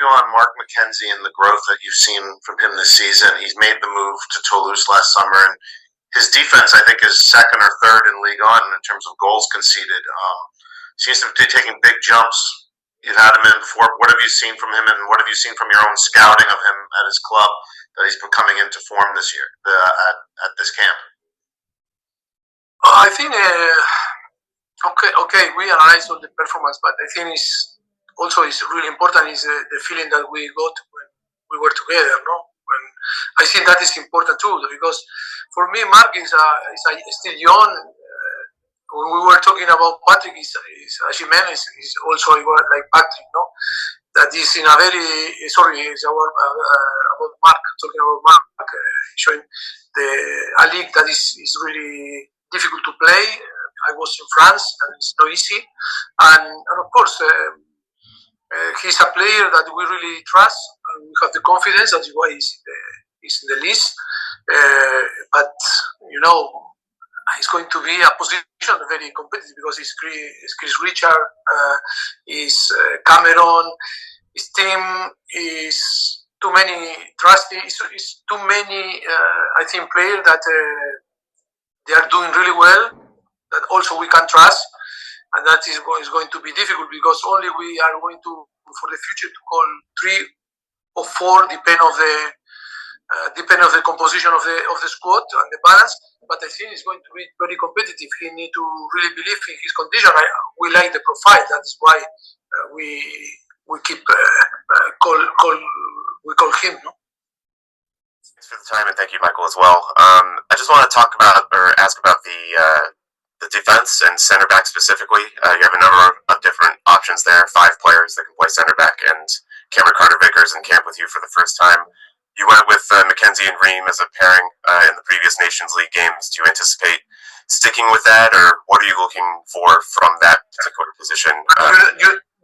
on Mark McKenzie and the growth that you've seen from him this season? He's made the move to Toulouse last summer, and his defense, I think, is second or third in Ligue 1 in terms of goals conceded. Seems to be taking big jumps. You've had him in before. What have you seen from him, and what have you seen from your own scouting of him at his club that he's been coming into form this year at this camp? I think we analyze all the performance, but I think it's really important is the feeling that we got when we were together. No, when I think that is important too, because for me, Mark is still young. When we were talking about Patrick, is Jimenez is also like Patrick, no? That is in a very it's about Mark, talking about Mark, showing a league that is really difficult to play. I was in France, and it's not easy, and of course he's a player that we really trust, and we have the confidence. That's why he's in the list. But it's going to be a position very competitive because it's Chris Richard, is Cameron, his team is too many trusty. It's too many. I think players that they are doing really well. That also we can trust, and that is going to be difficult because only we are going to for the future to call 3 or 4, depend of the composition of the squad and the balance. But I think it's going to be very competitive. He need to really believe in his condition. We like the profile. That's why we keep we call him. No? Thanks for the time, and thank you, Michael, as well. I just want to talk about or ask about the defense and center back specifically. You have a number of different options there. 5 players that can play center back, and Cameron Carter-Vickers in camp with you for the first time. You went with McKenzie and Ream as a pairing in the previous Nations League games. Do you anticipate sticking with that, or what are you looking for from that particular position?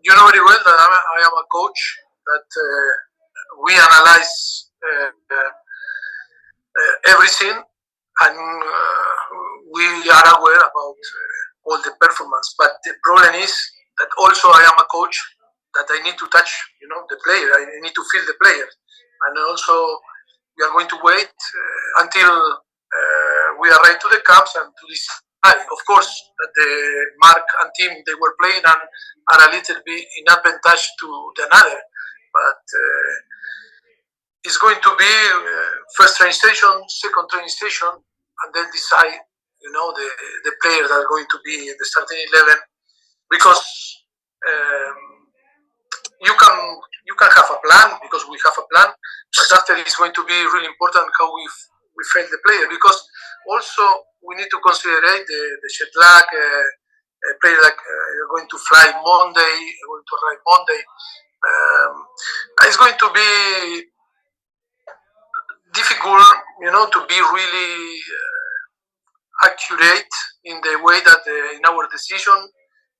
You know very well that I am a coach, that we analyze everything, and we are aware about all the performance. But the problem is that also I am a coach, that I need to touch, the player. I need to feel the player. And also, we are going to wait until we arrive to the camps and to decide. Of course, that the Mark and team they were playing and are a little bit in advantage to the another. But it's going to be first training station, second training station, and then decide, the players that are going to be in the starting 11. Because you can have a plan, because we have a plan, but after it's going to be really important how we fail the player, because also we need to consider the jet lag, player like you're going to fly Monday, going to arrive Monday. It's going to be difficult, to be really accurate in the way that in our decision,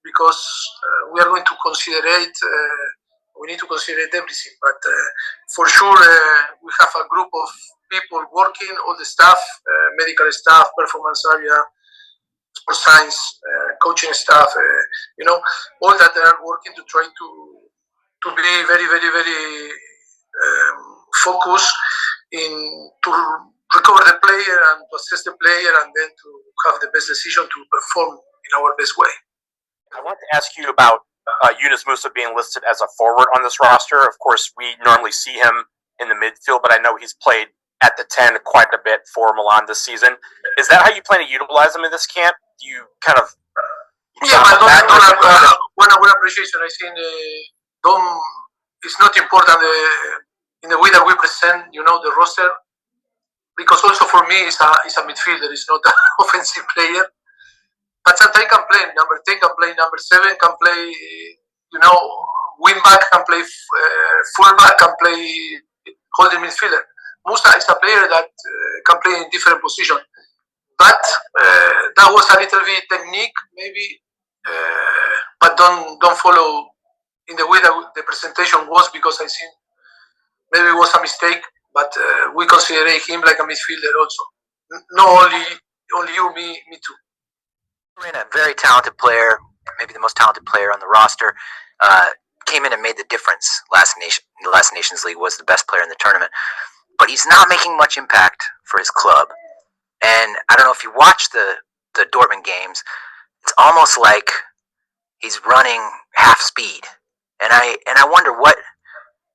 because we are going to consider it. We need to consider everything, but for sure we have a group of people working, all the staff, medical staff, performance area, sports science, coaching staff, all that they are working to try to be very, very, very focused to recover the player and to assess the player, and then to have the best decision to perform in our best way. I want to ask you about Yunus Musa being listed as a forward on this roster. Of course, we normally see him in the midfield, but I know he's played at the 10 quite a bit for Milan this season. Is that how you plan to utilize him in this camp? Do you kind of... Yeah, but don't appreciation. I think it's not important in the way that we present, the roster, because also for me it's a midfielder. It's not an offensive player. But sometimes can play number 10, can play number 7, can play, wing back, can play full back, can play holding midfielder. Musa is a player that can play in different positions. But that was a little bit technique, maybe, but don't follow in the way that the presentation was, because I think maybe it was a mistake. But we consider him like a midfielder also. Not only you, me too. A very talented player, maybe the most talented player on the roster. came in and made the difference last Nations League, was the best player in the tournament. But he's not making much impact for his club. And I don't know if you watch the Dortmund games, it's almost like he's running half speed. And I wonder what,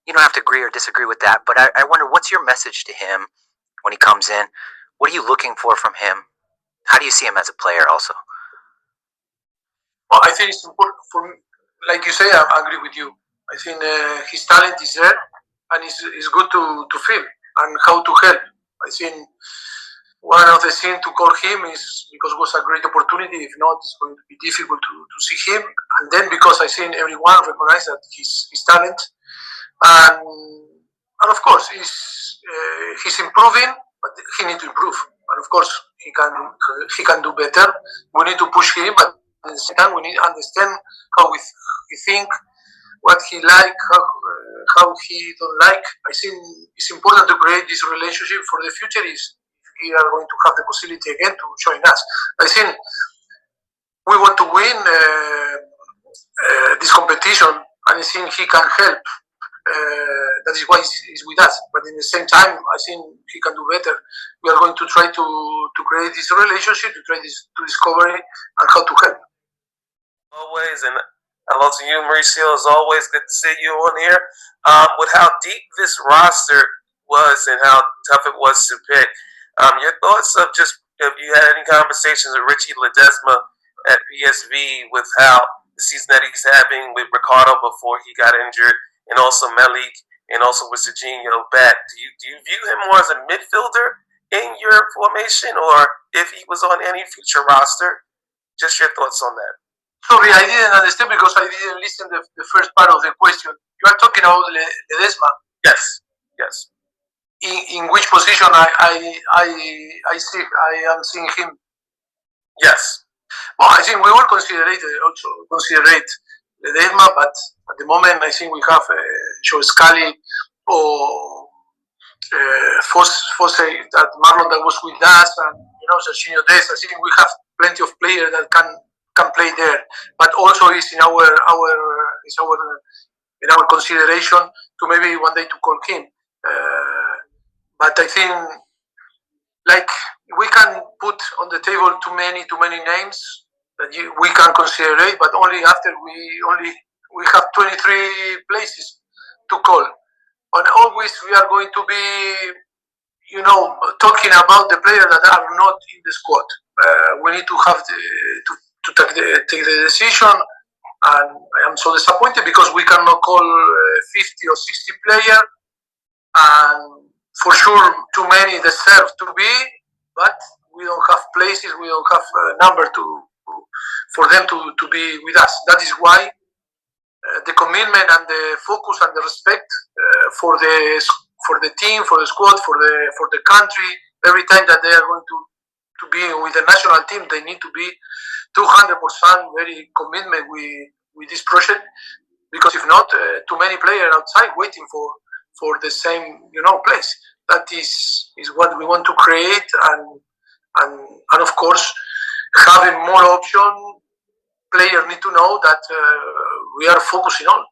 you don't have to agree or disagree with that, but I wonder what's your message to him when he comes in? What are you looking for from him? How do you see him as a player also? Well, I think it's important for me. Like you say, I agree with you. I think his talent is there, and it's good to feel and how to help. I think one of the things to call him is because it was a great opportunity. If not, it's going to be difficult to see him. And then because I think everyone recognizes that his talent, and of course he's improving, but he needs to improve. And of course he can do better. We need to push him, but at the same time we need to understand how he think, what he like, how he don't like. I think it's important to create this relationship for the future. Is we are going to have the possibility again to join us. I think we want to win this competition, and I think he can help. That is why he's with us. But in the same time, I think he can do better. We are going to try to create this relationship, to try to discover it and how to help. Always, and hello to you, Mauricio. It's always good to see you on here. With how deep this roster was and how tough it was to pick, your thoughts of just if you had any conversations with Richie Ledesma at PSV with how the season that he's having with Ricardo before he got injured, and also Malik, and also with Serginho back. Do you view him more as a midfielder in your formation, or if he was on any future roster? Just your thoughts on that. Sorry, I didn't understand because I didn't listen to the first part of the question. You are talking about Ledesma. Yes. Yes. In which position I am seeing him? Yes. Well, I think we will consider Ledesma, but at the moment I think we have Joe Scally or Fosse, that Marlon that was with us, and Serginho Dest. I think we have plenty of players that can play there, but also is in our consideration to maybe one day to call him. But I think like we can put on the table too many names that we can consider it, but only after we have 23 places to call. And always we are going to be, talking about the players that are not in the squad. We need to have to take the decision, and I am so disappointed because we cannot call 50 or 60 players, and for sure too many deserve to be, but we don't have places, we don't have a number for them to be with us. That is why the commitment and the focus and the respect for the team, for the squad, for the country. Every time that they are going to be with the national team, they need to be 200% very commitment with this project. Because if not, too many players outside waiting for the same place. That is what we want to create, and of course having more options. Players need to know that we are focusing on.